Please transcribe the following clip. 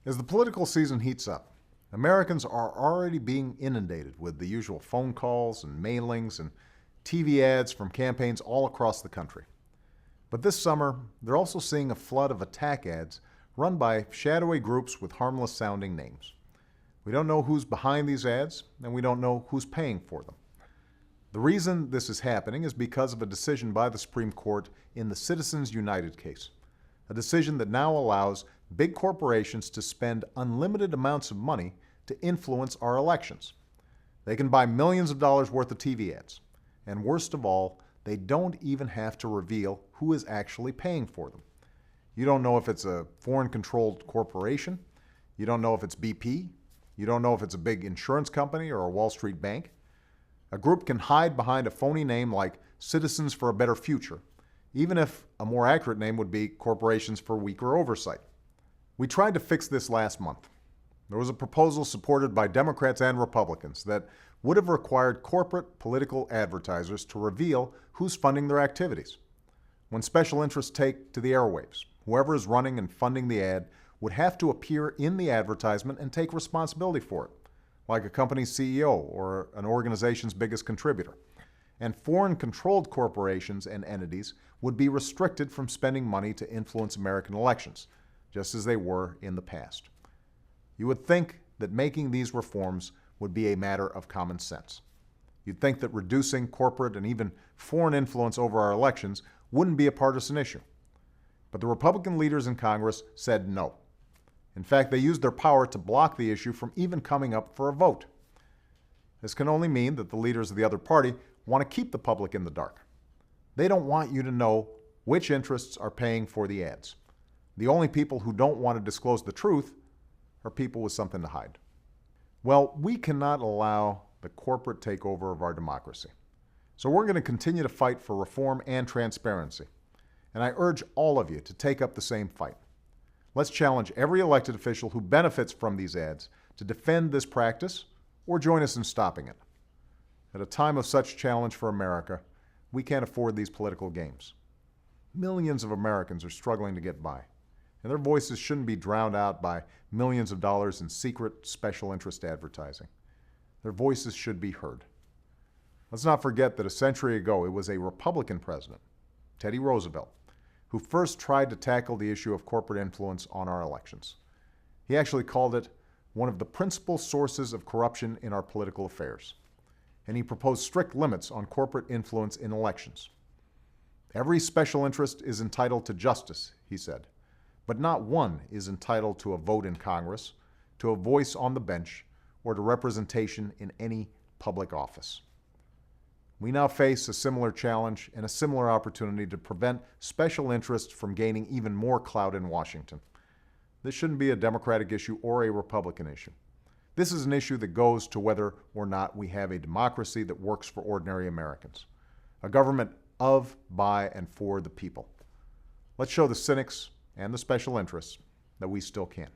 As the political season heats up, Americans are already being inundated with the usual phone calls and mailings and TV ads from campaigns all across the country. But this summer, they're also seeing a flood of attack ads run by shadowy groups with harmless-sounding names. We don't know who's behind these ads, and we don't know who's paying for them. The reason this is happening is because of a decision by the Supreme Court in the Citizens United case, a decision that now allows big corporations to spend unlimited amounts of money to influence our elections. They can buy millions of dollars worth of TV ads, and worst of all, they don't even have to reveal who is actually paying for them. You don't know if it's a foreign-controlled corporation, you don't know if it's BP, you don't know if it's a big insurance company or a Wall Street bank. A group can hide behind a phony name like Citizens for a Better Future, even if a more accurate name would be Corporations for Weaker Oversight. We tried to fix this last month. There was a proposal supported by Democrats and Republicans that would have required corporate political advertisers to reveal who's funding their activities. When special interests take to the airwaves, whoever is running and funding the ad would have to appear in the advertisement and take responsibility for it, like a company's CEO or an organization's biggest contributor. And foreign-controlled corporations and entities would be restricted from spending money to influence American elections, just as they were in the past. You would think that making these reforms would be a matter of common sense. You'd think that reducing corporate and even foreign influence over our elections wouldn't be a partisan issue. But the Republican leaders in Congress said no. In fact, they used their power to block the issue from even coming up for a vote. This can only mean that the leaders of the other party want to keep the public in the dark. They don't want you to know which interests are paying for the ads. The only people who don't want to disclose the truth are people with something to hide. Well, we cannot allow the corporate takeover of our democracy. So we're going to continue to fight for reform and transparency. And I urge all of you to take up the same fight. Let's challenge every elected official who benefits from these ads to defend this practice or join us in stopping it. At a time of such challenge for America, we can't afford these political games. Millions of Americans are struggling to get by, and their voices shouldn't be drowned out by millions of dollars in secret special interest advertising. Their voices should be heard. Let's not forget that a century ago it was a Republican president, Teddy Roosevelt, who first tried to tackle the issue of corporate influence on our elections. He actually called it one of the principal sources of corruption in our political affairs, and he proposed strict limits on corporate influence in elections. Every special interest is entitled to justice, he said, but not one is entitled to a vote in Congress, to a voice on the bench, or to representation in any public office. We now face a similar challenge and a similar opportunity to prevent special interests from gaining even more clout in Washington. This shouldn't be a Democratic issue or a Republican issue. This is an issue that goes to whether or not we have a democracy that works for ordinary Americans, a government of, by, and for the people. Let's show the cynics and the special interests that we still can.